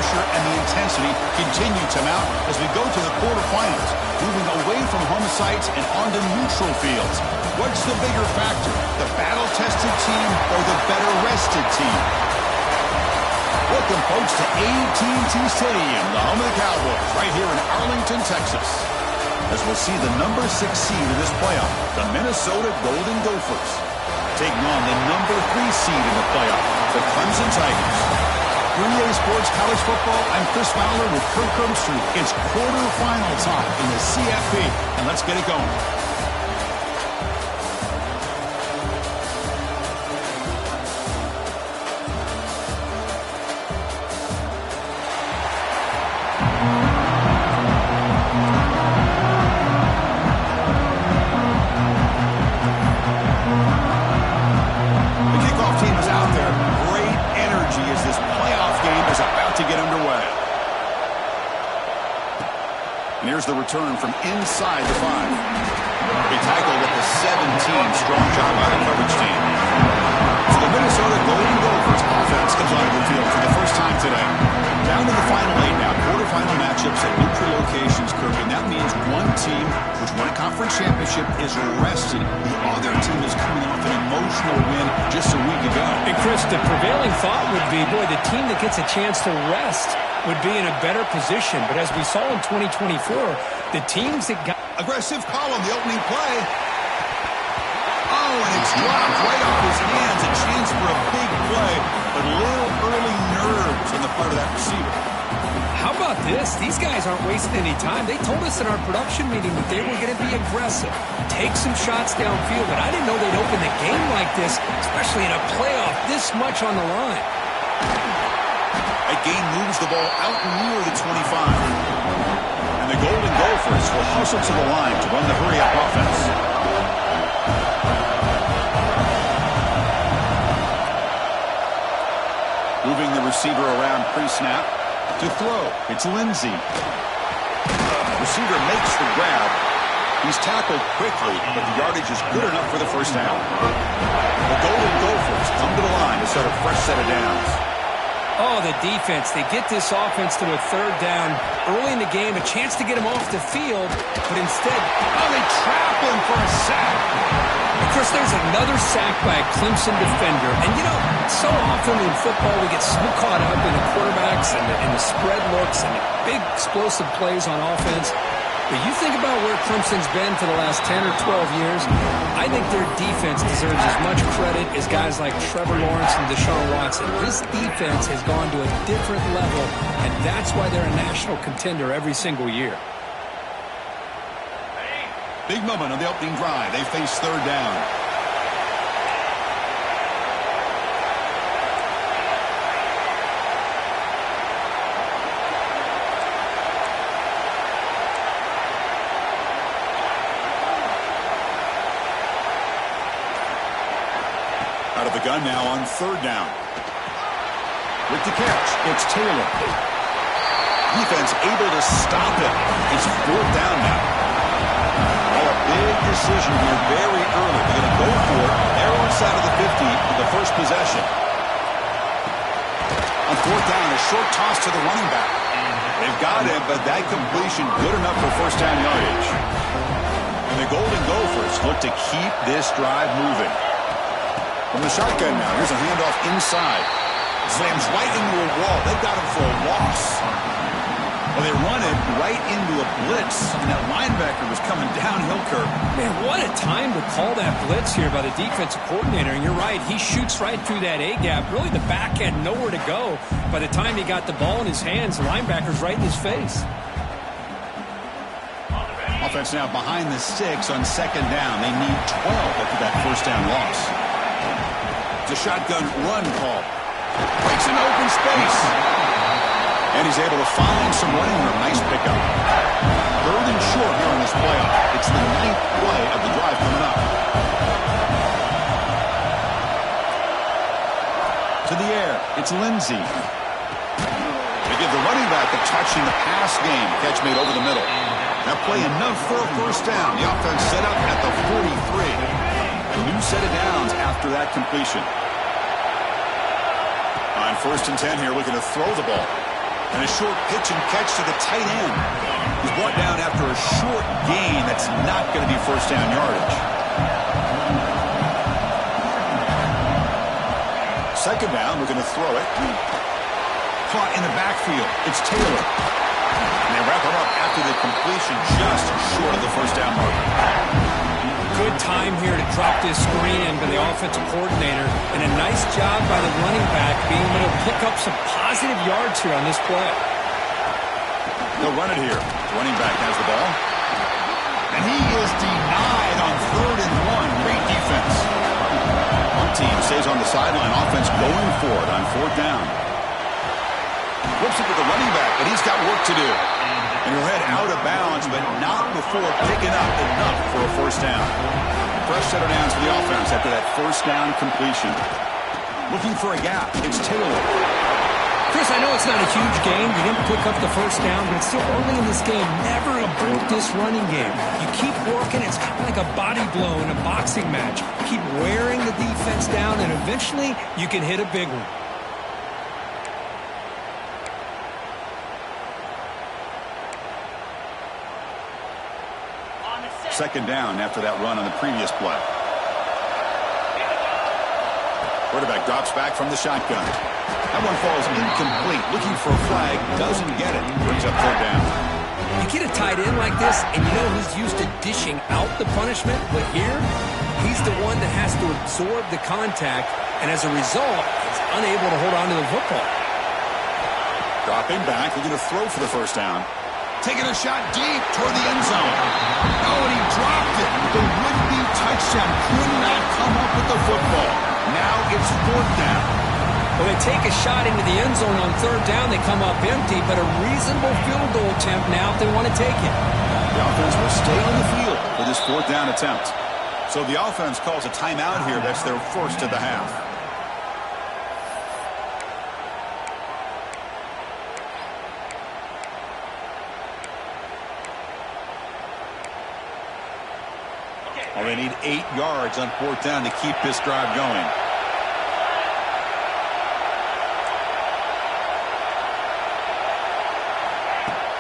pressure and the intensity continue to mount as we go to the quarterfinals, moving away from home sites and onto neutral fields. What's the bigger factor, the battle-tested team or the better-rested team? Welcome, folks, to AT&T Stadium, the home of the Cowboys, right here in Arlington, Texas, as we'll see the number 6 seed in this playoff, the Minnesota Golden Gophers, taking on the number 3 seed in the playoff, the Clemson Tigers. For EA Sports College Football, I'm Chris Fowler with Kirk Herbstreit. It's quarterfinal time in the CFP, and let's get it going. Here's the return from inside the 5. They tackle with the 17. Strong job by the coverage team. So the Minnesota Golden Gophers offense comes onto the field for the first time today. Down to the final 8 now. Quarterfinal matchups at neutral locations, Kirk, and that means one team which won a conference championship is rested. The other team is coming off an emotional win just a week ago. And Chris, the prevailing thought would be, boy, the team that gets a chance to rest would be in a better position. But as we saw in 2024, the teams that got... Aggressive call on the opening play. Oh, and it's dropped right off his hands. A chance for a big play, but little early nerves on the part of that receiver. How about this? These guys aren't wasting any time. They told us in our production meeting that they were going to be aggressive, take some shots downfield, but I didn't know they'd open the game like this, especially in a playoff this much on the line. That gain moves the ball out near the 25. And the Golden Gophers will hustle to the line to run the hurry-up offense. Moving the receiver around pre-snap. To throw, it's Lindsey. Receiver makes the grab. He's tackled quickly, but the yardage is good enough for the first down. The Golden Gophers come to the line to start a fresh set of downs. Oh, the defense. They get this offense to a third down early in the game, a chance to get him off the field, but instead, oh, they trap him for a sack. Of course, there's another sack by a Clemson defender. And, you know, so often in football we get so caught up in the quarterbacks and the spread looks and the big explosive plays on offense. But you think about where Clemson's been for the last 10 or 12 years, I think their defense deserves as much credit as guys like Trevor Lawrence and Deshaun Watson. This defense has gone to a different level, and that's why they're a national contender every single year. Big moment on the opening drive. They face third down. Out of the gun now on third down. With the catch, it's Taylor. Defense able to stop it. It's fourth down now. Big decision here very early. They're going to go for it. They're inside of the 50 for the first possession. On fourth down, a short toss to the running back. They've got it, but that completion good enough for first down yardage. And the Golden Gophers look to keep this drive moving. From the shotgun now, here's a handoff inside. Slams right into a wall. They've got him for a loss. Well, they run it right into a blitz, and that linebacker was coming downhill, Kirk. Man, what a time to call that blitz here by the defensive coordinator. And you're right, he shoots right through that A-gap. Really, the back had nowhere to go. By the time he got the ball in his hands, the linebacker's right in his face. Offense now behind the 6 on second down. They need 12 after that first down loss. It's a shotgun run call. Breaks an open space. And he's able to find some running room. Nice pickup. Third and short here in this playoff. It's the 9th play of the drive coming up. To the air. It's Lindsey. They give the running back a touch in the pass game. Catch made over the middle. That play enough for a first down. The offense set up at the 43. A new set of downs after that completion. On first and 10 here, looking to throw the ball. And a short pitch and catch to the tight end. He's brought down after a short gain. That's not going to be first down yardage. Second down, we're going to throw it. Caught in the backfield. It's Taylor. And they wrap him up after the completion, just short of the first down mark. Good time here to drop this screen in by the offensive coordinator, and a nice job by the running back being able to pick up some positive yards here on this play. They'll run it here. The running back has the ball. And he is denied on 3rd and 1. Great defense. One team stays on the sideline. Offense going for it on 4th down. Flips it to the running back, but he's got work to do. And he'll head out of bounds, but not before picking up enough for a first down. Fresh set of downs for the offense after that first down completion. Looking for a gap. It's Taylor. Chris, I know it's not a huge game. You didn't pick up the first down, but it's still early in this game. Never abort this running game. You keep working. It's kind of like a body blow in a boxing match. Keep wearing the defense down, and eventually you can hit a big one. Second down after that run on the previous play. Quarterback drops back from the shotgun. That one falls incomplete. Looking for a flag. Doesn't get it. Brings up 3rd down. You get a tight end like this, and you know he's used to dishing out the punishment, but here, he's the one that has to absorb the contact, and as a result, he's unable to hold on to the football. Dropping back. Looking to throw for the first down. Taking a shot deep toward the end zone. Oh, and he dropped it. The would-be touchdown could not come up with the football. Now it's 4th down. Well, they take a shot into the end zone on 3rd down. They come up empty, but a reasonable field goal attempt now if they want to take it. The offense will stay on the field for this 4th down attempt. So the offense calls a timeout here. That's their first of the half. Well, they need 8 yards on 4th down to keep this drive going.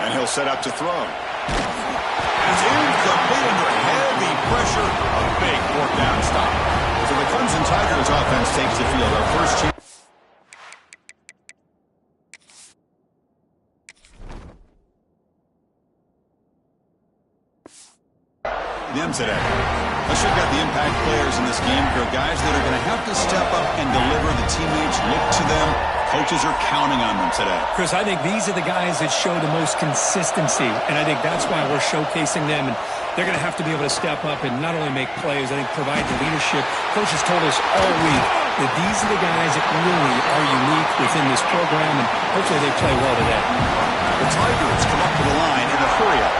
And he'll set up to throw. It's incomplete under heavy pressure. A big 4th down stop. So the Clemson Tigers offense takes the field. Our first chance. Them today. Let's check out the impact players in this game. There are guys that are going to have to step up and deliver. The teammates look to them. Coaches are counting on them today. Chris, I think these are the guys that show the most consistency, and I think that's why we're showcasing them. And they're going to have to be able to step up and not only make plays, I think provide the leadership. Coaches told us all week that these are the guys that really are unique within this program, and hopefully they play well today. The Tigers come up to the line in a hurry-up.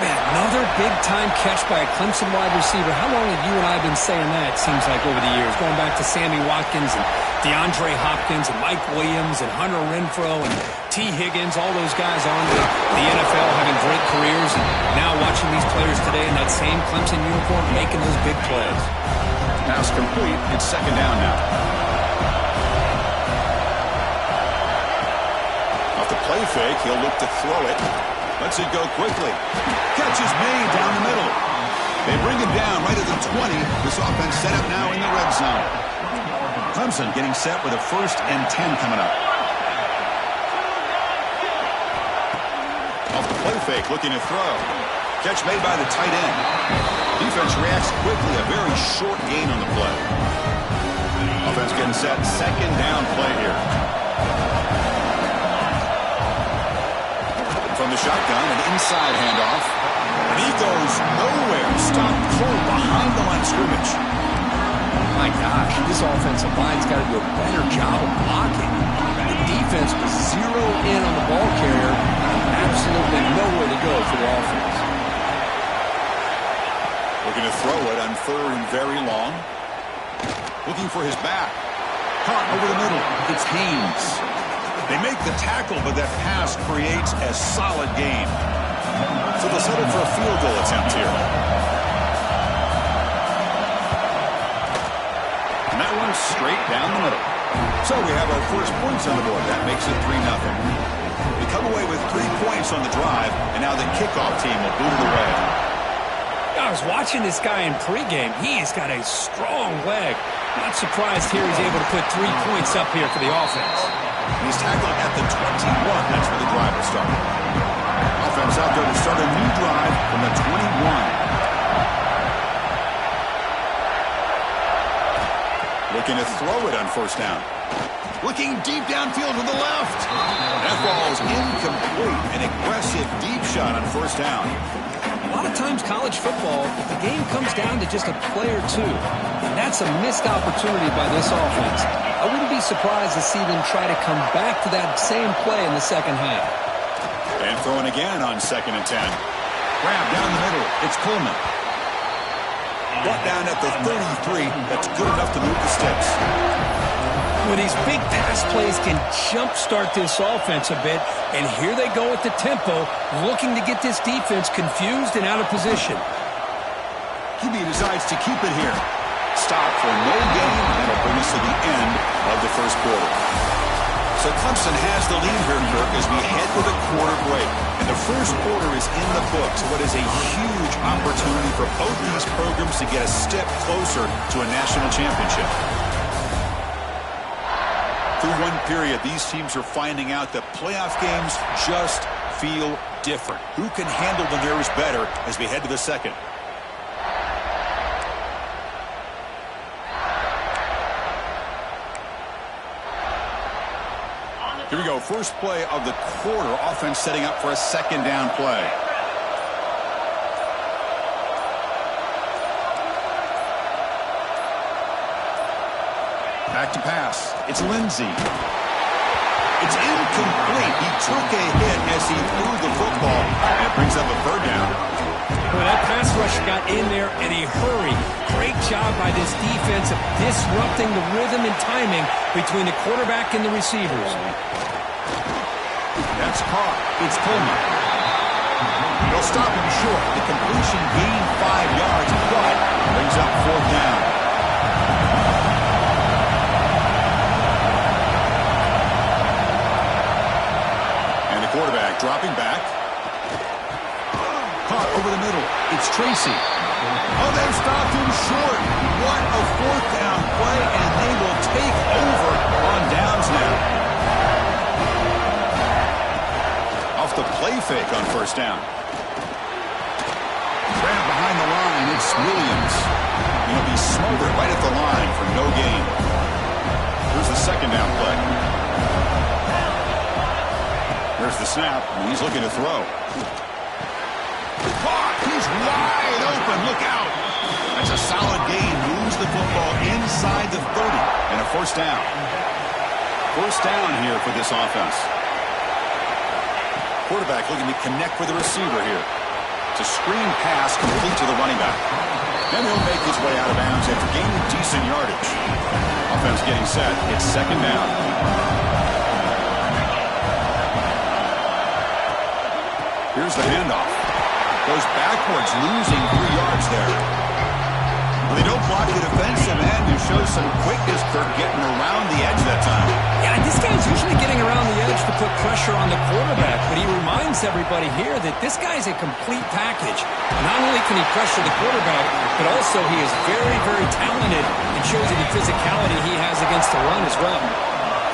Man, another big-time catch by a Clemson wide receiver. How long have you and I been saying that, it seems like, over the years? Going back to Sammy Watkins and DeAndre Hopkins and Mike Williams and Hunter Renfrow and T. Higgins, all those guys on to the NFL having great careers. And now watching these players today in that same Clemson uniform making those big plays. Pass complete. It's second down now. Off the play fake, he'll look to throw it. Lets it go quickly. Catch is made down the middle. They bring him down right at the 20. This offense set up now in the red zone. Clemson getting set with a 1st and 10 coming up. Off the play fake, looking to throw. Catch made by the tight end. Defense reacts quickly. A very short gain on the play. Offense getting set. Second down play here. From the shotgun, an inside handoff. And he goes nowhere. Stopped cold behind the line of scrimmage. My gosh, this offensive line's got to do a better job of blocking. The defense was zeroed in on the ball carrier. Absolutely nowhere to go for the offense. Looking to throw it on 3rd and very long. Looking for his back. Caught over the middle. It's Haynes. They make the tackle, but that pass creates a solid gain. So they'll settle for a field goal attempt here. And that one's straight down the middle. So we have our first points on the board. That makes it 3-0. They come away with 3 points on the drive, and now the kickoff team will boot it away. I was watching this guy in pregame. He's got a strong leg. Not surprised here he's able to put 3 points up here for the offense. He's tackled at the 21. That's where the drive will start. Offense out there to start a new drive from the 21. Looking to throw it on first down. Looking deep downfield to the left. That ball is incomplete. An aggressive deep shot on first down. A lot of times college football, the game comes down to just a play or two. And that's a missed opportunity by this offense. I wouldn't be surprised to see them try to come back to that same play in the second half. And throwing again on 2nd and 10. Grab down the middle. It's Coleman. Brought down at the 33. That's good enough to move the sticks. Well, these big pass plays can jumpstart this offense a bit, and here they go at the tempo, looking to get this defense confused and out of position. QB decides to keep it here. Stop for no gain, and that'll bring us to the end of the first quarter. So Clemson has the lead here, Kirk, as we head to the quarter break. And the first quarter is in the books. What is a huge opportunity for both these programs to get a step closer to a national championship. Through one period, these teams are finding out that playoff games just feel different. Who can handle the nerves better as we head to the second? Here we go, first play of the quarter. Offense setting up for a second down play. Back to pass. It's Lindsey. It's incomplete. He took a hit as he threw the football, and it brings up a third down. Well, that pass rush got in there in a hurry. Great job by this defense of disrupting the rhythm and timing between the quarterback and the receivers. That's caught. It's Coleman. They'll stop him short. The completion gained 5 yards, but brings up 4th down. And the quarterback dropping back. Caught over the middle. It's Tracy. Oh, they've stopped him short. What a 4th down play, and they will take over on downs now. Off the play fake on first down. Grab behind the line. It's Williams. He'll be smothered right at the line for no gain. Here's the second down play. Here's the snap, and he's looking to throw. Caught! He's wide open. Look out! That's a solid gain. Moves the football inside the 30. And a first down. First down here for this offense. Quarterback looking to connect with the receiver here. It's a screen pass complete to the running back. And he'll make his way out of bounds after gaining decent yardage. Offense getting set. It's second down. Here's the handoff. Goes backwards, losing 3 yards there. Well, they don't block the defensive end, who shows some quickness, Kirk, getting around the edge that time. Yeah, this guy's usually getting around the edge to put pressure on the quarterback, but he reminds everybody here that this guy's a complete package. Not only can he pressure the quarterback, but also he is very, very talented and shows you the physicality he has against the run as well.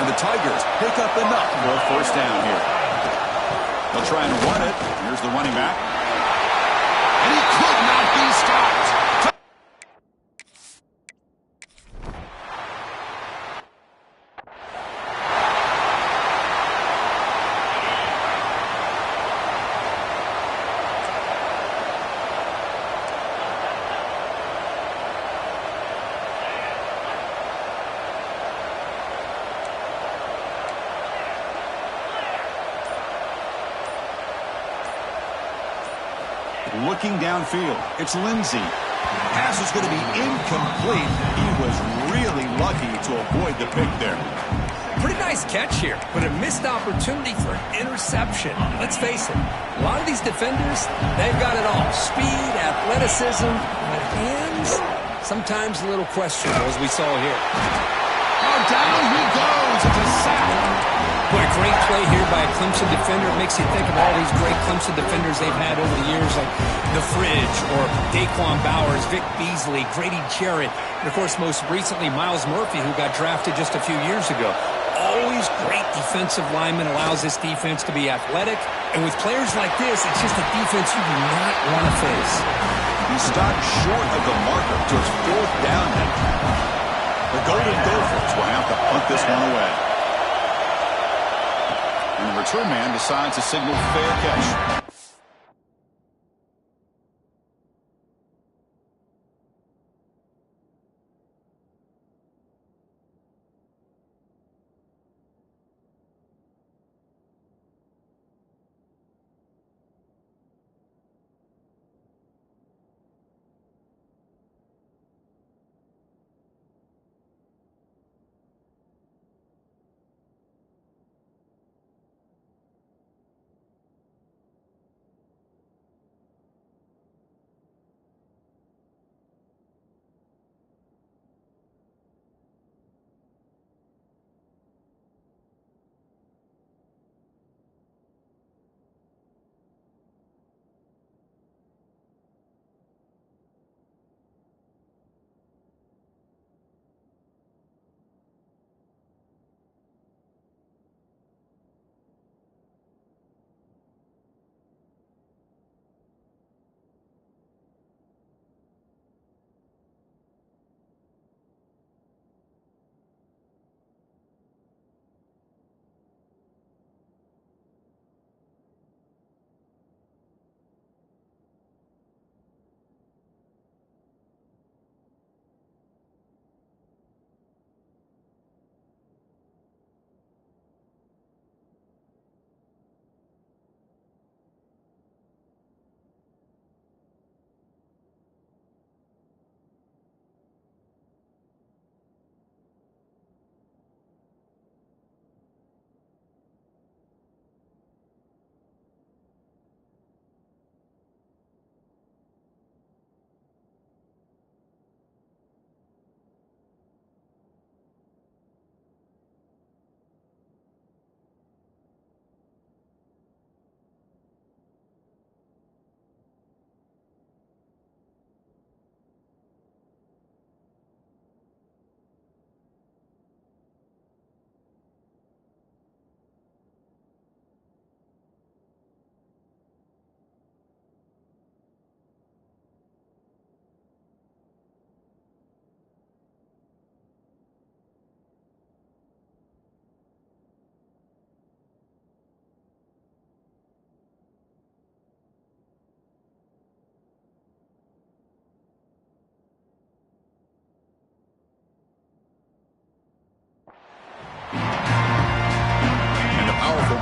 And the Tigers pick up enough for a first down here. They'll try and run it. Here's the running back. And he could not be stopped. Looking downfield, it's Lindsey. Pass is going to be incomplete. He was really lucky to avoid the pick there. Pretty nice catch here, but a missed opportunity for an interception. Let's face it, a lot of these defenders, they've got it all. Speed, athleticism, but hands, sometimes a little questionable, as we saw here. Oh, down he goes. It's a sack. What a great play here by a Clemson defender, it makes you think of all these great Clemson defenders they've had over the years, like The Fridge or Daquan Bowers, Vic Beasley, Grady Jarrett, and, of course, most recently, Myles Murphy, who got drafted just a few years ago. Always great defensive lineman, allows this defense to be athletic. And with players like this, it's just a defense you do not want to face. He stopped short of the marker towards 4th down now. The Golden Gophers will have to punt this one away. And the return man decides to signal fair catch.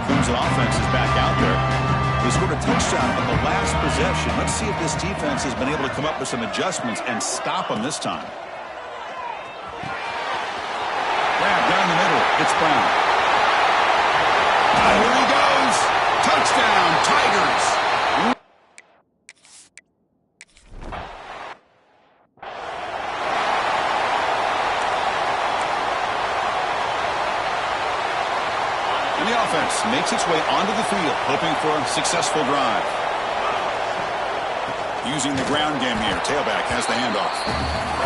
Clemson offense is back out there. They scored a touchdown on the last possession. Let's see if this defense has been able to come up with some adjustments and stop them this time. Grab down the middle. It's Brown. Here he goes. Touchdown, Tigers. And the offense makes its way onto the field, hoping for a successful drive. Using the ground game here. Tailback has the handoff.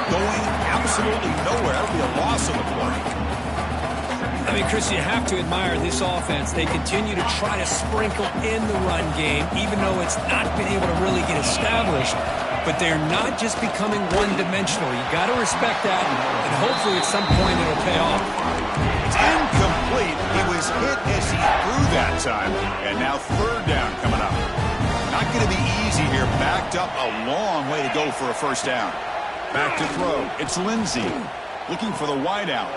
Going absolutely nowhere. That'll be a loss on the play. I mean, Chris, you have to admire this offense. They continue to try to sprinkle in the run game, even though it's not been able to really get established. But they're not just becoming one-dimensional. You got to respect that, and hopefully at some point it'll pay off. It's incomplete. He was hit as he threw that time, and now 3rd down coming up. Not going to be easy here. Backed up a long way to go for a first down. Back to throw. It's Lindsey looking for the wideout.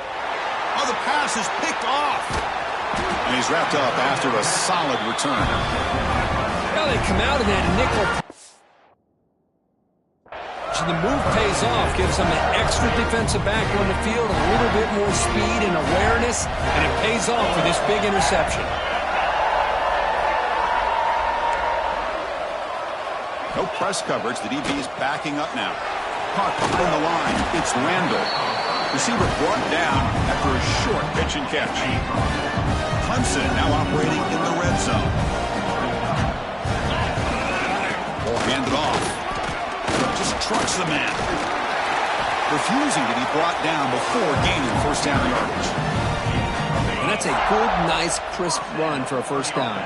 Oh, the pass is picked off. And he's wrapped up after a solid return. Well, they come out of that nickel. The move pays off, gives them an extra defensive back on the field, a little bit more speed and awareness, and it pays off for this big interception. No press coverage. The DB is backing up now. Caught behind the line. It's Randall. Receiver brought down after a short pitch and catch. Clemson now operating in the red zone. Or hand it off. Just trucks the man. Refusing to be brought down before gaining first down yardage. And that's a good, nice, crisp run for a first down.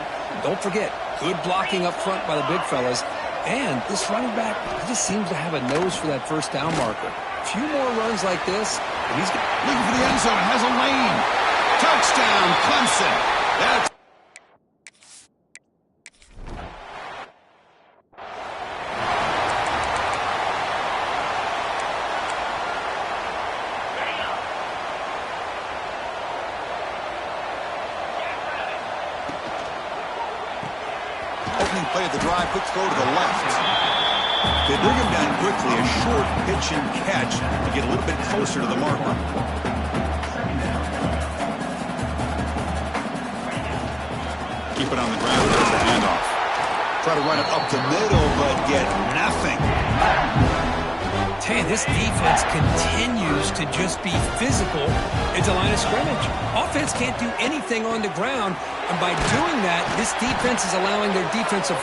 Don't forget, good blocking up front by the big fellas. And this running back, he just seems to have a nose for that first down marker. A few more runs like this, and he's looking for the end zone, has a lane. Touchdown, Clemson. That's play of the drive, quick throw to the left. They bring him down quickly, a short pitch and catch to get a little bit closer to the marker. Keep it on the ground, there's the handoff. Try to run it up the middle, but get nothing. Hey, this defense continues to just be physical into line of scrimmage. Offense can't do anything on the ground, and by doing that, this defense is allowing their defensive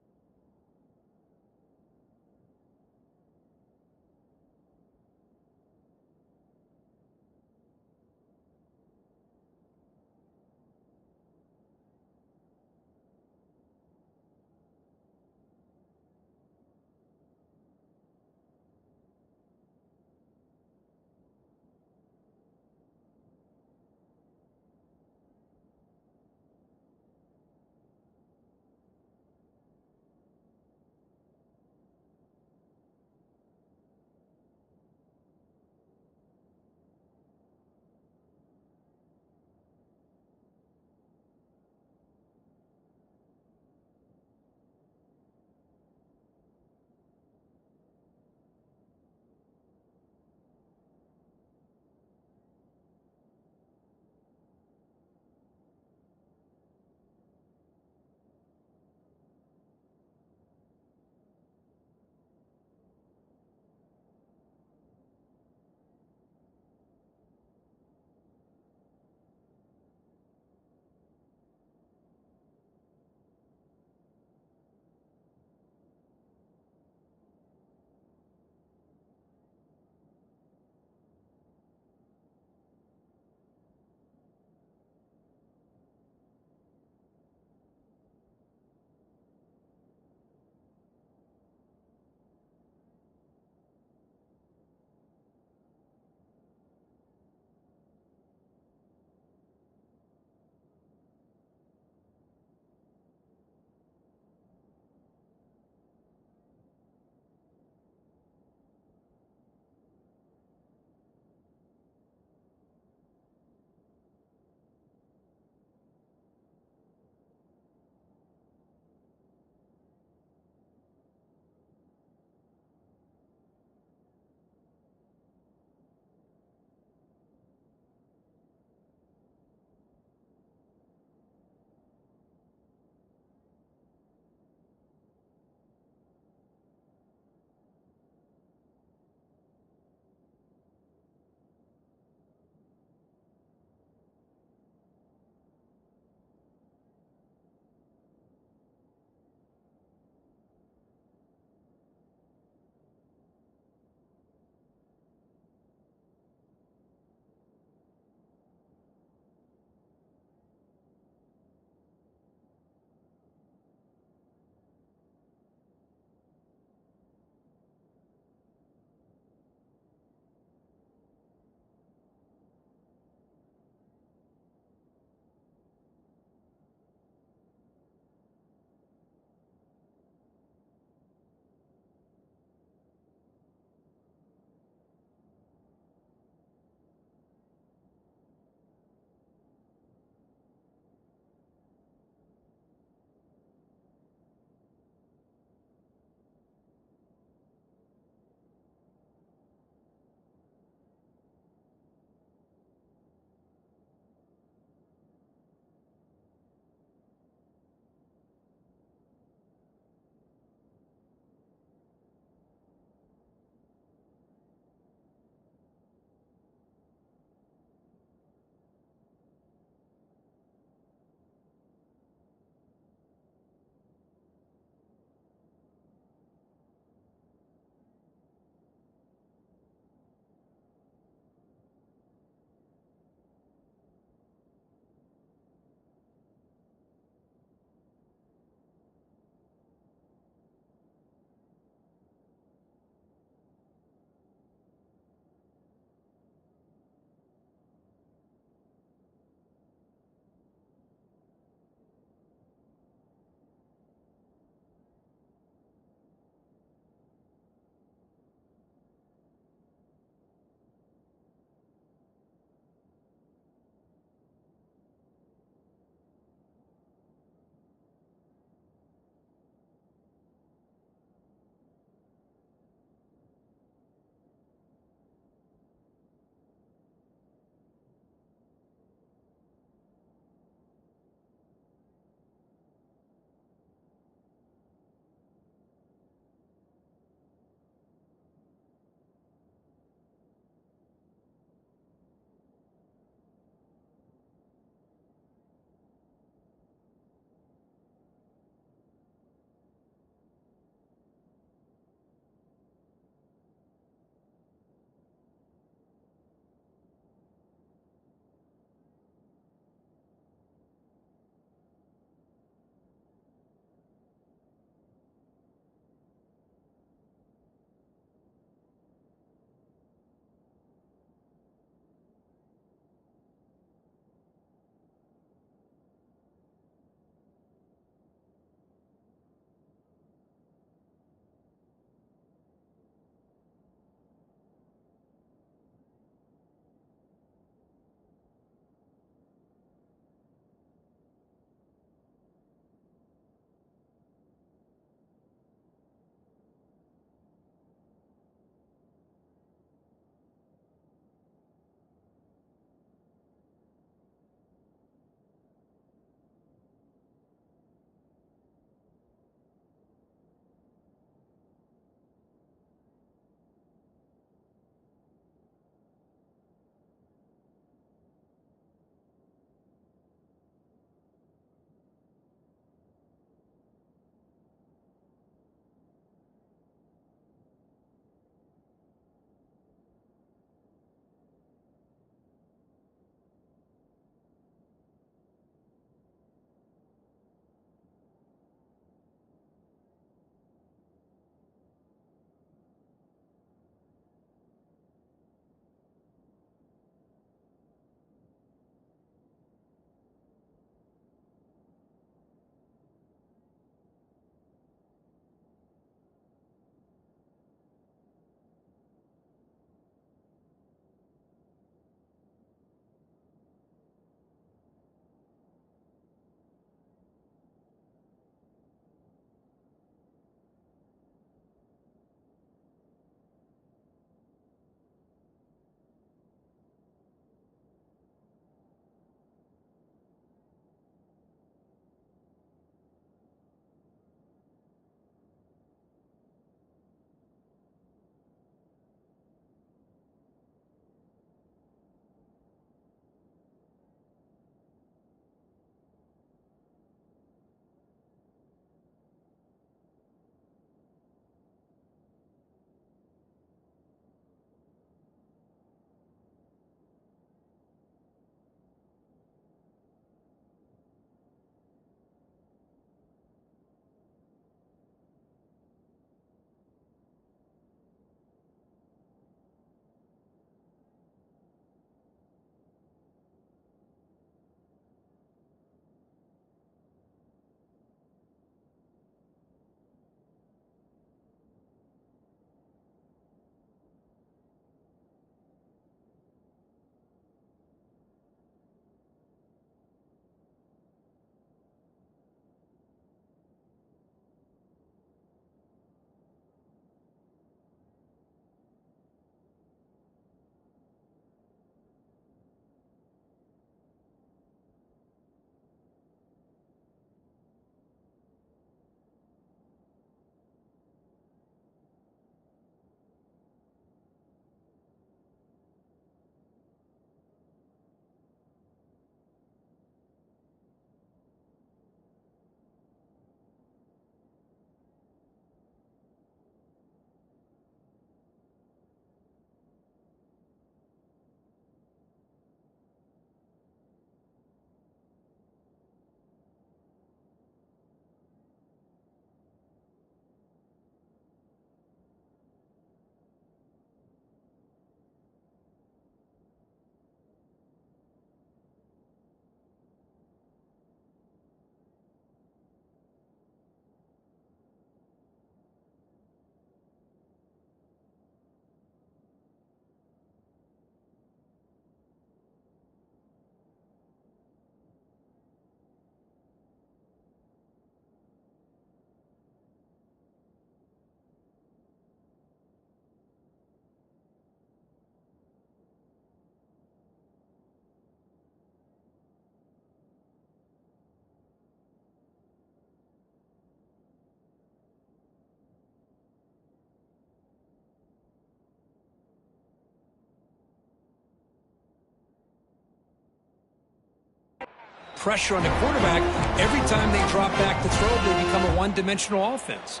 pressure on the quarterback. Every time they drop back to throw, they become a one-dimensional offense.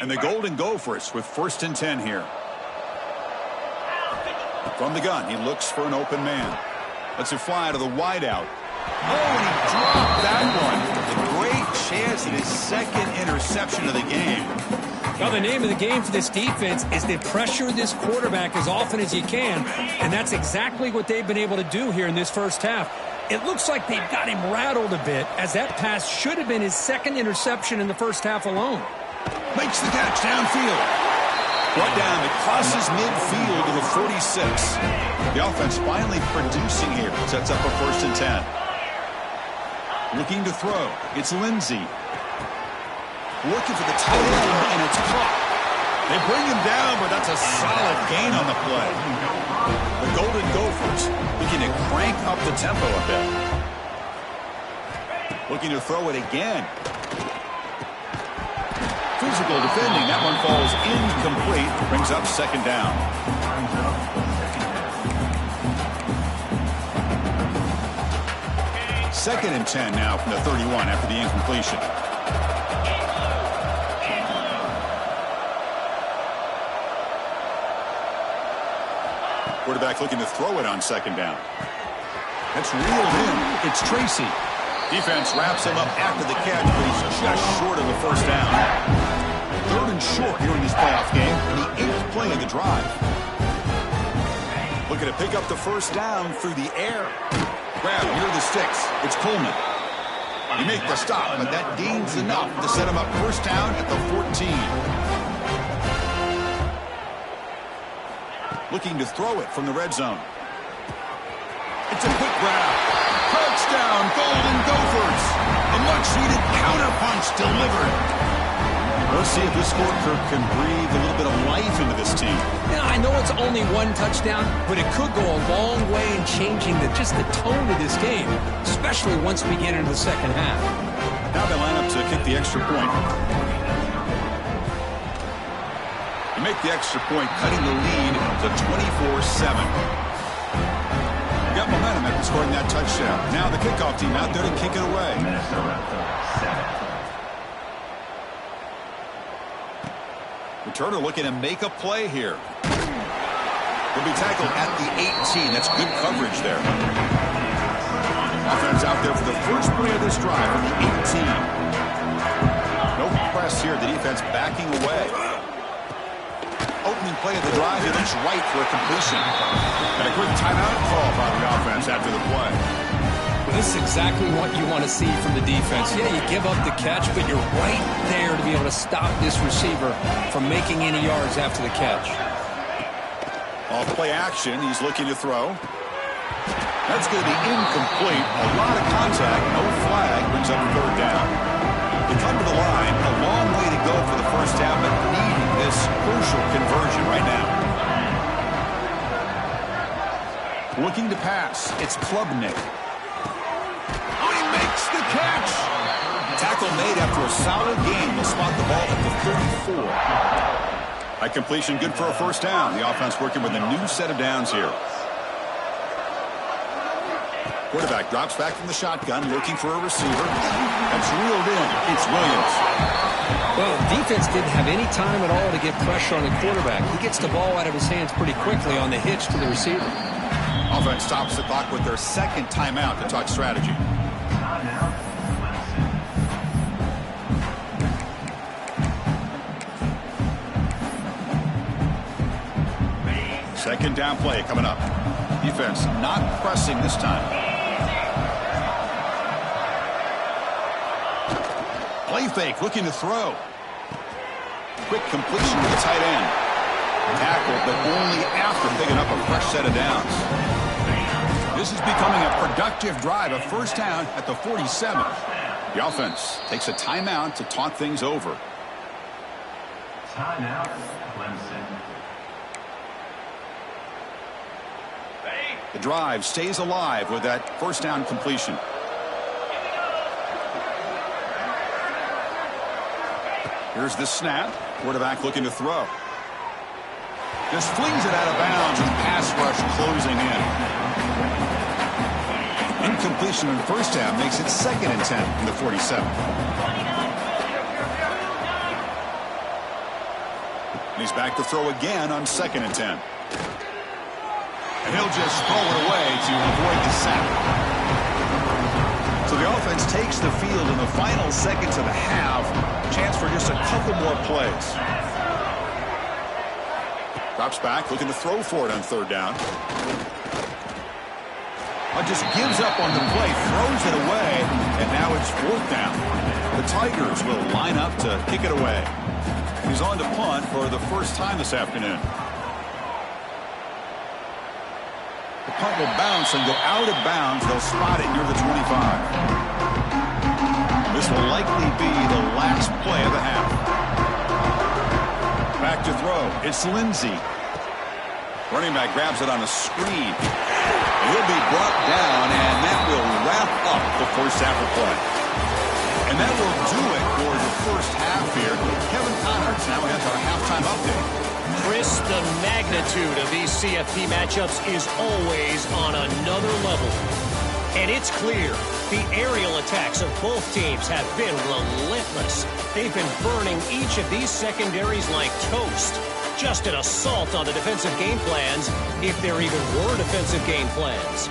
And the Golden Gophers with 1st and 10 here. From the gun, he looks for an open man. Lets it fly to the wideout. Oh, and he dropped that one. A great chance at his 2nd interception of the game. Well, the name of the game for this defense is to pressure this quarterback as often as you can, and that's exactly what they've been able to do here in this first half. It looks like they've got him rattled a bit, as that pass should have been his 2nd interception in the first half alone. Makes the catch downfield. Brought down, it crosses midfield to the 46. The offense finally producing here. Sets up a 1st and 10. Looking to throw. It's Lindsey. Looking for the tight end, and it's caught. They bring him down, but that's a solid gain on the play. The Golden Gophers looking to crank up the tempo a bit. Looking to throw it again. Physical defending. That one falls incomplete. Brings up 2nd down. Second and 10 now from the 31 after the incompletion. Quarterback looking to throw it on 2nd down. That's reeled in. It's Tracy. Defense wraps him up after the catch, but he's just short of the 1st down. 3rd and short here in this playoff game, the 8th play of the drive. Looking to pick up the 1st down through the air. Grab near the sticks. It's Coleman. You make the stop, but that gains enough to set him up 1st down at the 14. Looking to throw it from the red zone. It's a quick grab. Touchdown, Golden Gophers. A much-needed counterpunch delivered. Let's see if this score can breathe a little bit of life into this team. Now, I know it's only 1 touchdown, but it could go a long way in changing just the tone of this game, especially once we get into the 2nd half. Now they line up to kick the extra point. You make the extra point, cutting the lead to 24-7. Got momentum after scoring that touchdown. Now the kickoff team out there to kick it away. Returner looking to make a play here. He'll be tackled at the 18. That's good coverage there. Offense out there for the first play of this drive from the 18. No press here. The defense backing away. Opening play of the drive, he looks right for a completion. And a quick timeout call by the offense after the play. Well, this is exactly what you want to see from the defense. Yeah, you give up the catch, but you're right there to be able to stop this receiver from making any yards after the catch. Off play action, he's looking to throw. That's going to be incomplete. A lot of contact, no flag, brings up 3rd down. They come to the line, a long way to go for the 1st half, but needing this crucial conversion right now. Looking to pass, it's Klubnik. Oh, he makes the catch! Tackle made after a solid game. They'll spot the ball at the 34. That completion good for a 1st down. The offense working with a new set of downs here. Quarterback drops back from the shotgun, looking for a receiver. That's reeled in. It's Williams. Well, defense didn't have any time at all to get pressure on the quarterback. He gets the ball out of his hands pretty quickly on the hitch to the receiver. Offense stops the clock with their 2nd timeout to talk strategy. Second down play coming up. Defense not pressing this time. Play fake, looking to throw. Quick completion to the tight end. Tackled, but only after picking up a fresh set of downs. This is becoming a productive drive, a 1st down at the 47. The offense takes a timeout to talk things over. Timeout, Clemson. The drive stays alive with that 1st down completion. Here's the snap. Quarterback looking to throw. Just flings it out of bounds, and pass rush closing in. Incompletion in the first half makes it 2nd and 10 in the 47. And he's back to throw again on 2nd and 10. And he'll just throw it away to avoid the sack. So the offense takes the field in the final seconds of the half. Chance for just a couple more plays. Drops back, looking to throw for it on 3rd down. Just gives up on the play, throws it away, and now it's 4th down. The Tigers will line up to kick it away. He's on to punt for the first time this afternoon. The punt will bounce and go out of bounds. They'll spot it near the 25. This will likely be the last play of the half. Back to throw. It's Lindsey. Running back grabs it on a screen. He'll be brought down, and that will wrap up the first half of play. And that will do it for the first half here. Kevin Connors now has our halftime update. Chris, the magnitude of these CFP matchups is always on another level. And it's clear the aerial attacks of both teams have been relentless. They've been burning each of these secondaries like toast. Just an assault on the defensive game plans, if there even were defensive game plans.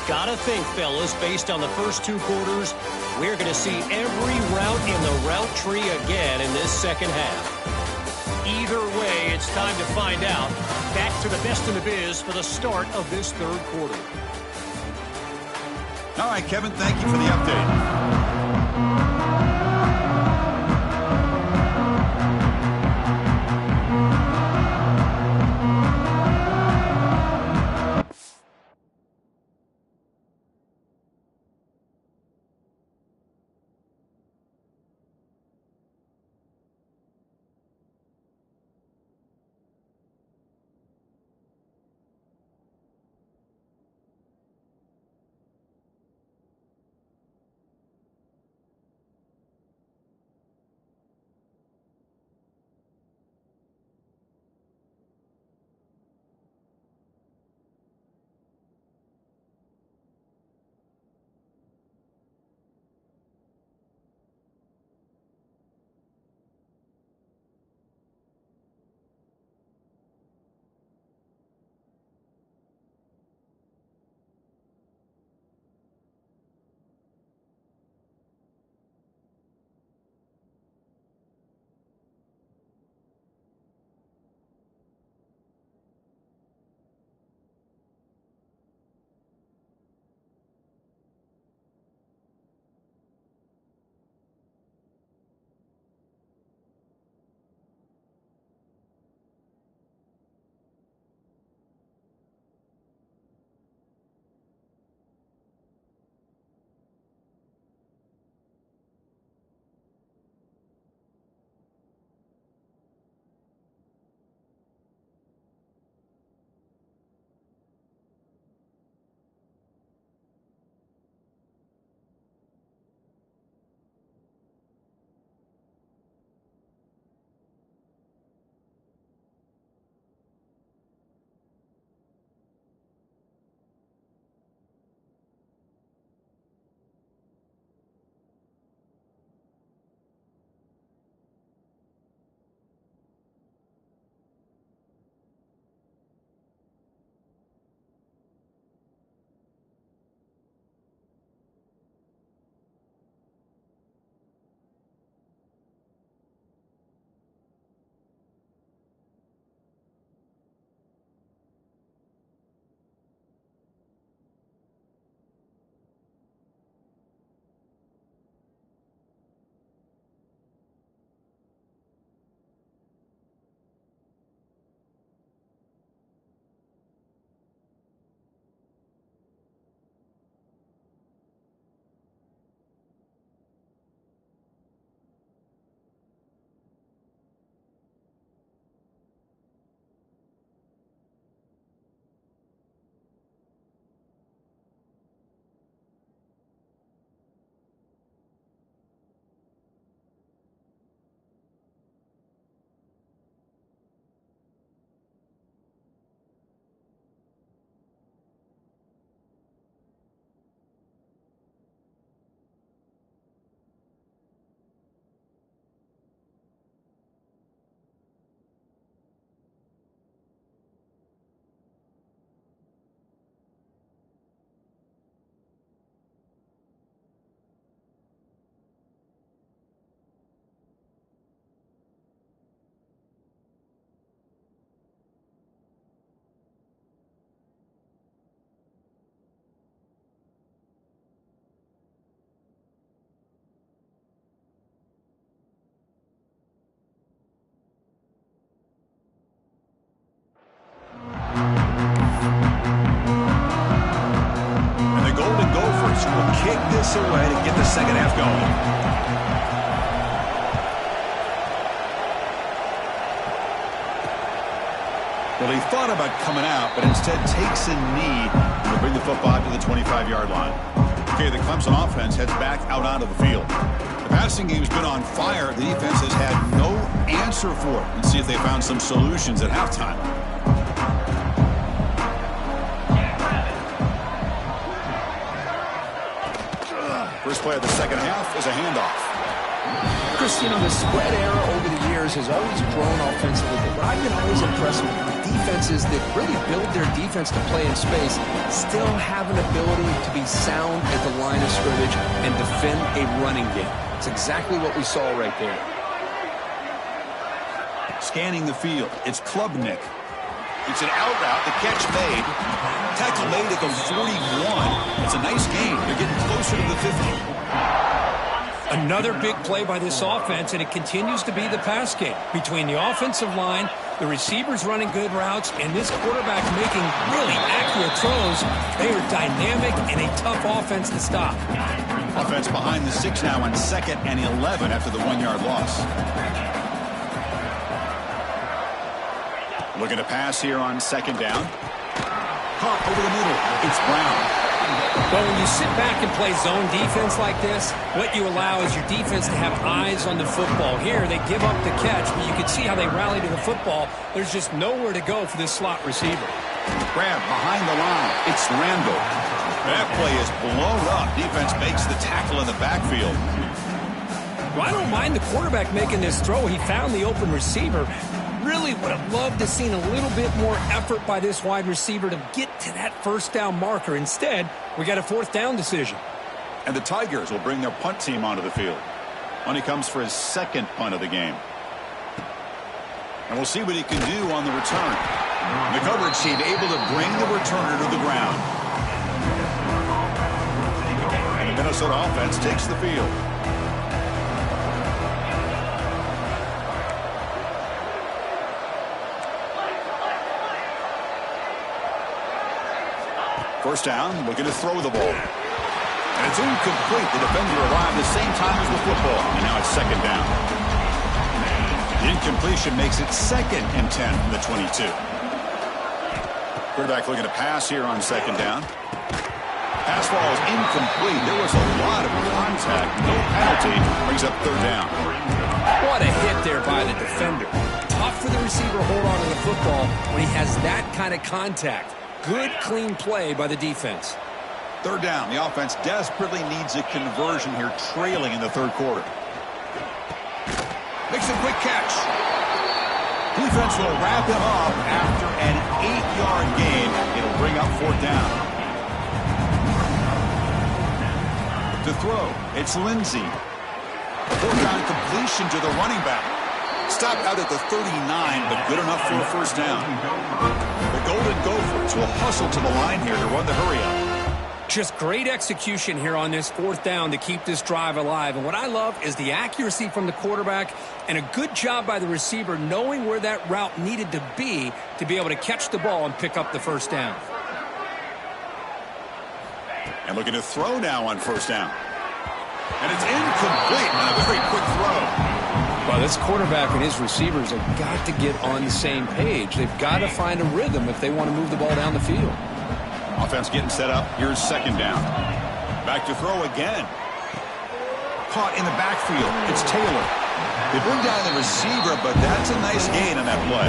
Gotta think, fellas, based on the first 2 quarters, we're going to see every route in the route tree again in this second half. Either way, it's time to find out. Back to the best in the biz for the start of this 3rd quarter. All right, Kevin, thank you for the update. drive going. Well, he thought about coming out, but instead takes a knee to bring the football out to the 25-yard line. Okay, the Clemson offense heads back out onto the field. The passing game's been on fire. The defense has had no answer for it. Let's see if they found some solutions at halftime. First play of the second half is a handoff. Chris, you know, the spread era over the years has always grown offensively, but what I've been always impressed with defenses that really build their defense to play in space still have an ability to be sound at the line of scrimmage and defend a running game. It's exactly what we saw right there. Scanning the field, it's Klubnik. It's an out route, the catch made. Tackle made at the 41. It's a nice gain. They're getting closer to the 50. Another big play by this offense, and it continues to be the pass game. Between the offensive line, the receivers running good routes, and this quarterback making really accurate throws, they are dynamic and a tough offense to stop. Offense behind the 6 now on 2nd and 11 after the 1-yard loss. Looking to pass here on 2nd down. Caught over the middle. It's Brown. But when you sit back and play zone defense like this, what you allow is your defense to have eyes on the football. Here, they give up the catch, but you can see how they rally to the football. There's just nowhere to go for this slot receiver. Grab behind the line. It's Randall. That play is blown up. Defense makes the tackle in the backfield. Well, I don't mind the quarterback making this throw. He found the open receiver. Really would have loved to seen a little bit more effort by this wide receiver to get to that first down marker. Instead, we got a 4th down decision. And the Tigers will bring their punt team onto the field. When he comes for his 2nd punt of the game. And we'll see what he can do on the return. The coverage team able to bring the returner to the ground. And the Minnesota offense takes the field. First down, looking to throw the ball. And it's incomplete. The defender arrived the same time as the football. And now it's 2nd down. The incompletion makes it 2nd and 10 from the 22. Quarterback looking to pass here on 2nd down. Pass ball is incomplete. There was a lot of contact. No penalty. Brings up 3rd down. What a hit there by the defender. Tough for the receiver to hold on to the football when he has that kind of contact. Good, clean play by the defense. 3rd down. The offense desperately needs a conversion here, trailing in the 3rd quarter. Makes a quick catch. Defense will wrap him up after an 8-yard gain. It'll bring up 4th down. To throw, it's Lindsey. A 4th down completion to the running back. Stopped out at the 39, but good enough for a 1st down. The Golden Gophers will hustle to the line here to run the hurry-up. Just great execution here on this 4th down to keep this drive alive. And what I love is the accuracy from the quarterback and a good job by the receiver knowing where that route needed to be able to catch the ball and pick up the 1st down. And looking to throw now on 1st down. And it's incomplete on a very quick throw. Well, this quarterback and his receivers have got to get on the same page. They've got to find a rhythm if they want to move the ball down the field. Offense getting set up. Here's 2nd down. Back to throw again. Caught in the backfield. It's Taylor. They bring down the receiver, but that's a nice gain on that play.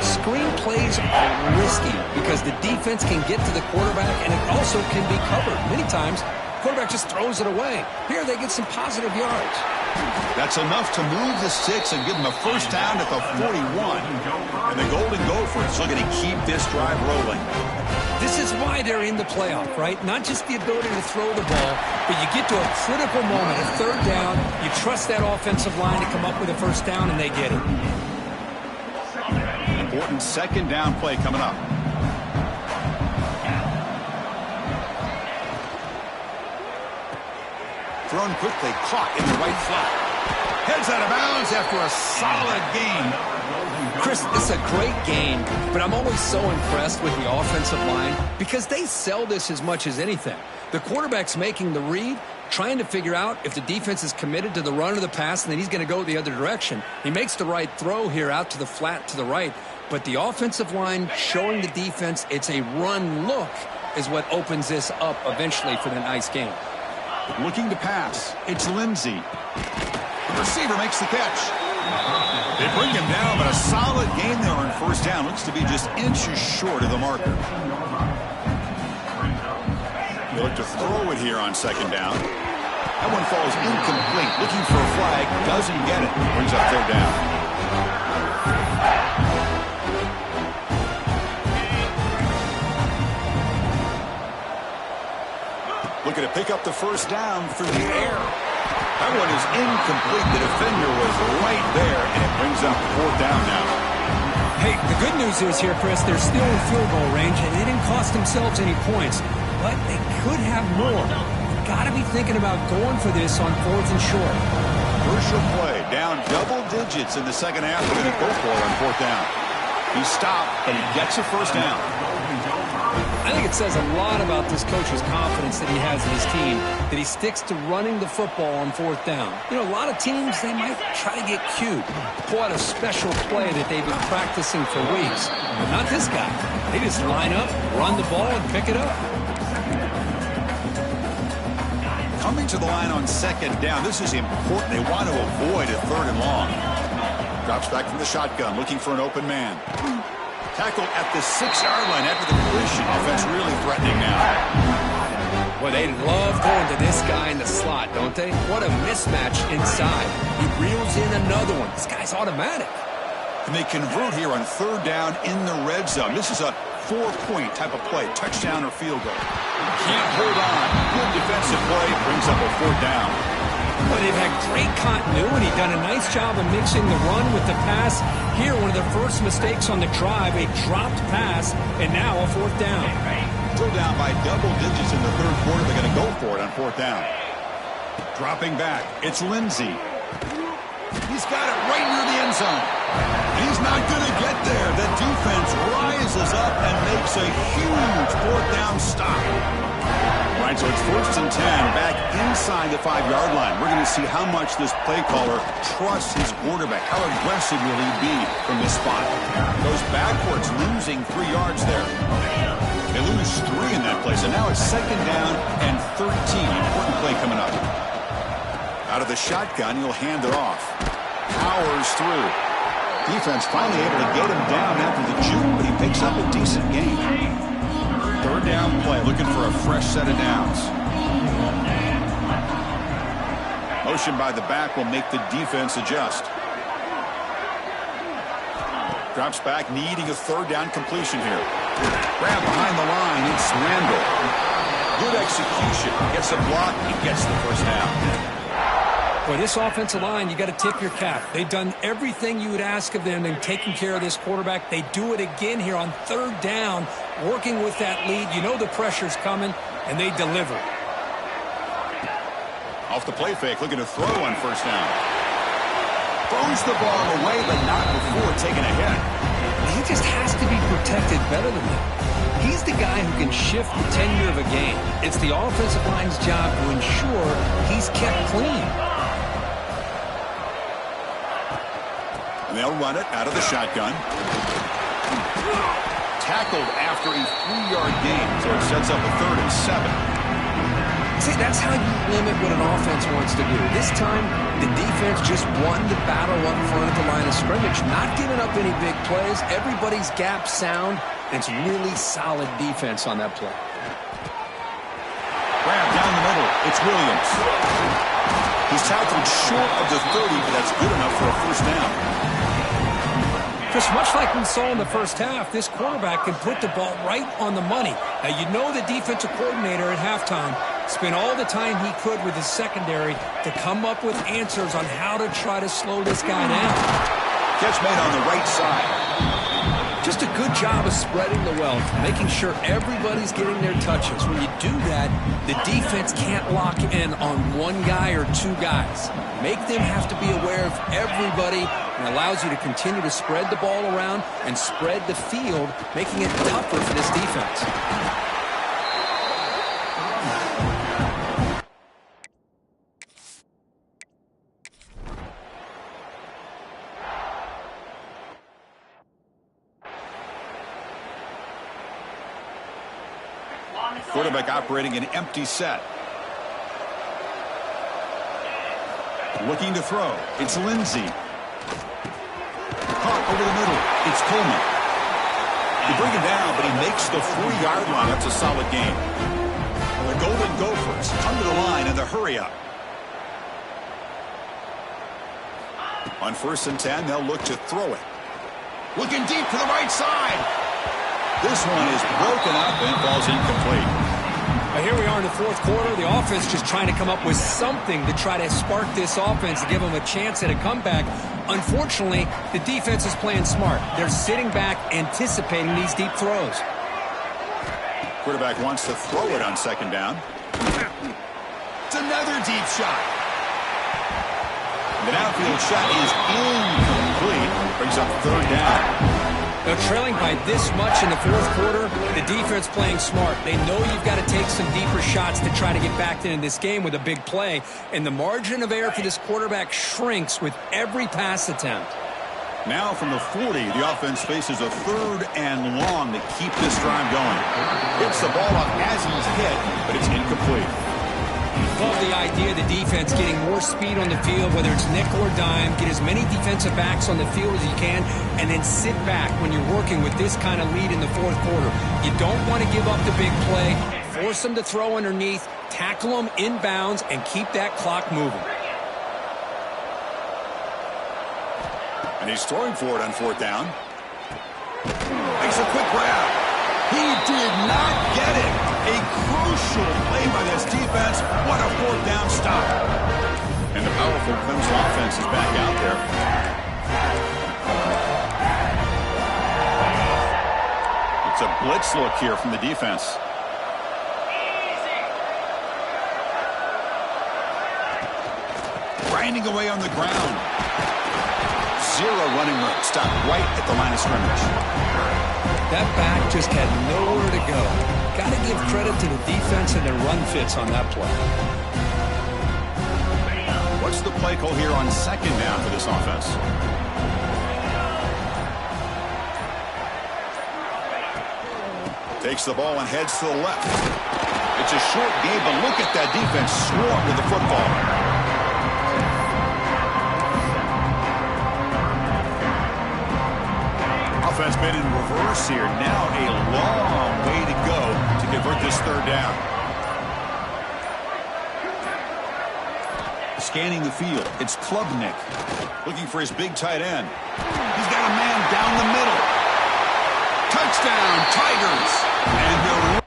Screen plays are risky because the defense can get to the quarterback and it also can be covered. Many times, the quarterback just throws it away. Here, they get some positive yards. That's enough to move the sticks and give them a 1st down at the 41. And the Golden Gophers looking to keep this drive rolling. This is why they're in the playoff, right? Not just the ability to throw the ball, but you get to a critical moment, a 3rd down, you trust that offensive line to come up with a 1st down, and they get it. An important 2nd down play coming up. Thrown quickly, caught in the right flat. Heads out of bounds after a solid gain. Chris, it's a great game, but I'm always so impressed with the offensive line because they sell this as much as anything. The quarterback's making the read, trying to figure out if the defense is committed to the run or the pass, and then he's going to go the other direction. He makes the right throw here out to the flat to the right, but the offensive line showing the defense it's a run look is what opens this up eventually for the nice game. Looking to pass. It's Lindsey. The receiver makes the catch. They bring him down, but a solid gain there on first down. Looks to be just inches short of the marker. They look to throw it here on second down. That one falls incomplete. Looking for a flag. Doesn't get it. Brings up third down. Looking to pick up the first down through the air. That one is incomplete. The defender was right there, and it brings up fourth down now. Hey, the good news is here, Chris, they're still in field goal range, and they didn't cost themselves any points, but they could have more. Got to be thinking about going for this on fourth and short. Crucial play. Down double digits in the second half. They're going to go for it on fourth down. He stopped, but he gets a first down. I think it says a lot about this coach's confidence that he has in his team, that he sticks to running the football on fourth down. You know, a lot of teams, they might try to get cute, pull out a special play that they've been practicing for weeks. But not this guy. They just line up, run the ball, and pick it up. Coming to the line on second down. This is important. They want to avoid a third and long. Drops back from the shotgun, looking for an open man. Tackled at the 6-yard line after the collision. Offense really threatening now. Well, they love going to this guy in the slot, don't they? What a mismatch inside. He reels in another one. This guy's automatic. And they convert here on third down in the red zone. This is a 4-point type of play, touchdown or field goal. Can't hold on. Good defensive play. Brings up a fourth down. Well, they've had great continuity, done a nice job of mixing the run with the pass. Here, one of their first mistakes on the drive, a dropped pass, and now a fourth down. Still down by double digits in the third quarter. They're going to go for it on fourth down. Dropping back, it's Lindsey. He's got it right near the end zone. And he's not going to get there. The defense rises up and makes a huge fourth down stop. Right, so it's first and 10, back inside the 5-yard line. We're going to see how much this play caller trusts his quarterback. How aggressive will he be from this spot? Goes backwards, losing 3 yards there. They lose 3 in that play, so now it's second down and 13. Important play coming up. Out of the shotgun, he'll hand it off. Powers through. Defense finally able to get him down after the juke, but he picks up a decent gain. Third down play, looking for a fresh set of downs. Motion by the back will make the defense adjust. Drops back, needing a third down completion here. Grab behind the line, it's Randall. Good execution, gets a block, he gets the first down. Boy, this offensive line, you got to tip your cap. They've done everything you would ask of them in taking care of this quarterback. They do it again here on third down, working with that lead. You know the pressure's coming, and they deliver. Off the play fake, looking to throw on first down. Throws the ball away, but not before taking a hit. He just has to be protected better than that. He's the guy who can shift the tenure of a game. It's the offensive line's job to ensure he's kept clean. They'll run it out of the shotgun. Tackled after a 3-yard gain, so it sets up a third and 7. See, that's how you limit what an offense wants to do. This time, the defense just won the battle up front at the line of scrimmage, not giving up any big plays. Everybody's gap sound, and it's really solid defense on that play. Grab down the middle. It's Williams. He's tackled short of the 30, but that's good enough for a first down. Just much like we saw in the first half, this quarterback can put the ball right on the money. Now, you know the defensive coordinator at halftime spent all the time he could with his secondary to come up with answers on how to try to slow this guy down. Catch made on the right side. Just a good job of spreading the wealth, making sure everybody's getting their touches. When you do that, the defense can't lock in on one guy or two guys. Make them have to be aware of everybody, and allows you to continue to spread the ball around and spread the field, making it tougher for this defense. Quarterback operating an empty set. Looking to throw. It's Lindsey. Caught over the middle. It's Coleman. They bring him down, but he makes the 40-yard line. That's a solid game. The Golden Gophers come to the line in the hurry-up. On 1st and 10, they'll look to throw it. Looking deep to the right side. This one is broken up and falls incomplete. Here we are in the 4th quarter. The offense just trying to come up with something to try to spark this offense to give them a chance at a comeback. Unfortunately, the defense is playing smart. They're sitting back, anticipating these deep throws. Quarterback wants to throw it on 2nd down. It's another deep shot. The downfield shot is incomplete. Brings up 3rd down. Now, trailing by this much in the 4th quarter, the defense playing smart. They know you've got to take some deeper shots to try to get back into this game with a big play. And the margin of error for this quarterback shrinks with every pass attempt. Now from the 40, the offense faces a 3rd and long to keep this drive going. Hits the ball up as he's hit, but it's incomplete. Love the idea of the defense getting more speed on the field, whether it's nickel or dime, get as many defensive backs on the field as you can, and then sit back when you're working with this kind of lead in the 4th quarter. You don't want to give up the big play, force them to throw underneath, tackle them inbounds, and keep that clock moving. And he's throwing for it on 4th down. Makes a quick grab. He did not get it. A crucial play by this defense. What a 4th down stop. And the powerful Clemson offense is back out there. It's a blitz look here from the defense. Grinding away on the ground. 0 running room. Stopped right at the line of scrimmage. That back just had nowhere to go. Got to give credit to the defense and their run fits on that play. What's the play call here on 2nd down for this offense? Takes the ball and heads to the left. It's a short game, but look at that defense swarm with the football. Offense made it in reverse here. Now a long way to go to convert this 3rd down. Scanning the field. It's Klubnik looking for his big tight end. He's got a man down the middle. Touchdown, Tigers. And they're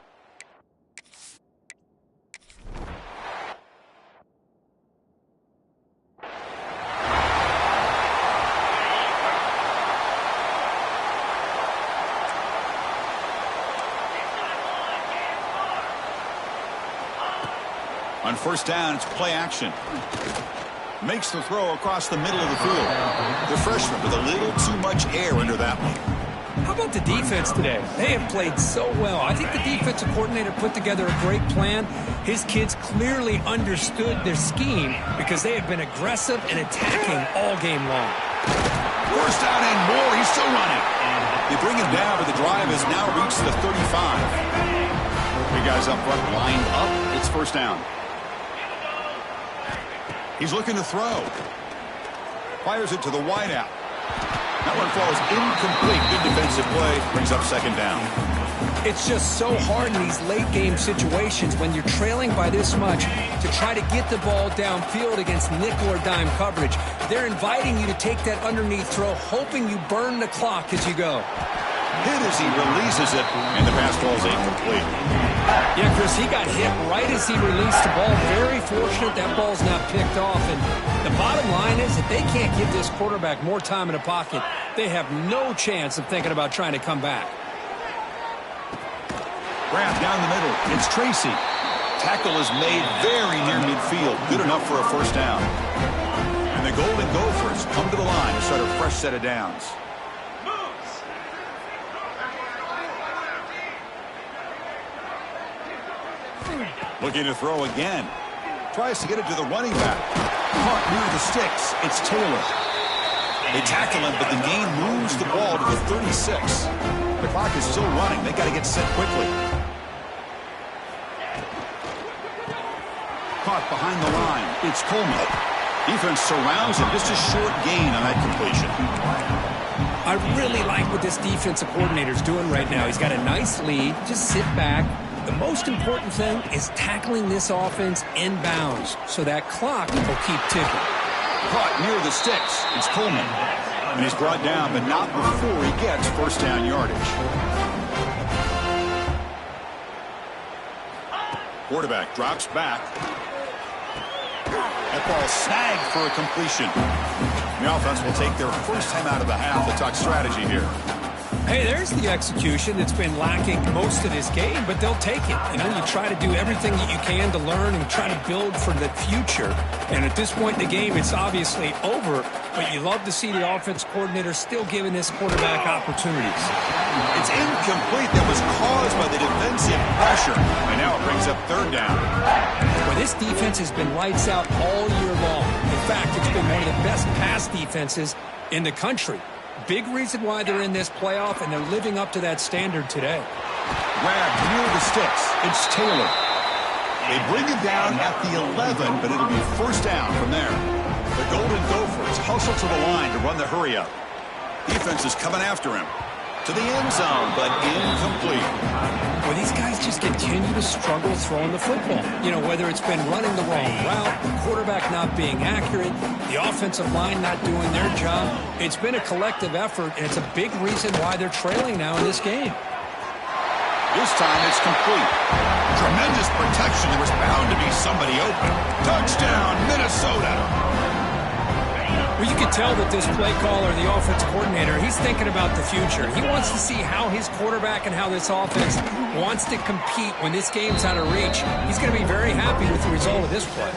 on 1st down, it's play action. Makes the throw across the middle of the field. The freshman with a little too much air under that one. How about the defense today? They have played so well. I think the defensive coordinator put together a great plan. His kids clearly understood their scheme because they have been aggressive and attacking all game long. 1st down and more. He's still running. They bring him down, but the drive has now reached the 35. Big guys up front lined up. It's 1st down. He's looking to throw. Fires it to the wideout. That one falls incomplete. Good defensive play. Brings up 2nd down. It's just so hard in these late-game situations when you're trailing by this much to try to get the ball downfield against nickel or dime coverage. They're inviting you to take that underneath throw, hoping you burn the clock as you go. Hit as he releases it, and the pass falls incomplete. Yeah, Chris, he got hit right as he released the ball. Very fortunate that ball's not picked off. And the bottom line is that they can't give this quarterback more time in the pocket. They have no chance of thinking about trying to come back. Grab down the middle. It's Tracy. Tackle is made very near midfield. Good enough for a 1st down. And the Golden Gophers come to the line to start a fresh set of downs. Looking to throw again. Tries to get it to the running back. Caught near the sticks. It's Taylor. They tackle him, but the gain moves the ball to the 36. The clock is still running. They got to get set quickly. caught behind the line. It's Coleman. Defense surrounds him. Just a short gain on that completion. I really like what this defensive coordinator's doing right now. He's got a nice lead. Just sit back. The most important thing is tackling this offense inbounds so that clock will keep ticking. Caught near the sticks. It's Coleman. And he's brought down, but not before he gets first down yardage. Quarterback drops back. That ball snagged for a completion. The offense will take their first time out of the half to talk strategy here. Hey, there's the execution that's been lacking most of this game, but they'll take it. You know, you try to do everything that you can to learn and try to build for the future. And at this point in the game, it's obviously over, but you love to see the offense coordinator still giving this quarterback opportunities. It's incomplete. That was caused by the defensive pressure. And now it brings up third down. Well, this defense has been lights out all year long. In fact, it's been one of the best pass defenses in the country. Big reason why they're in this playoff, and they're living up to that standard today. Grabbed near the sticks. It's Taylor. They bring him down at the 11, but it'll be first down from there. The Golden Gophers hustle to the line to run the hurry up. Defense is coming after him. To the end zone, but incomplete. Well, these guys just continue to struggle throwing the football. You know, whether it's been running the wrong route, the quarterback not being accurate, the offensive line not doing their job. It's been a collective effort, and it's a big reason why they're trailing now in this game. This time it's complete. Tremendous protection. There was bound to be somebody open. Touchdown, Minnesota. Well, you can tell that this play caller, the offense coordinator, he's thinking about the future. He wants to see how his quarterback and how this offense wants to compete when this game's out of reach. He's going to be very happy with the result of this play.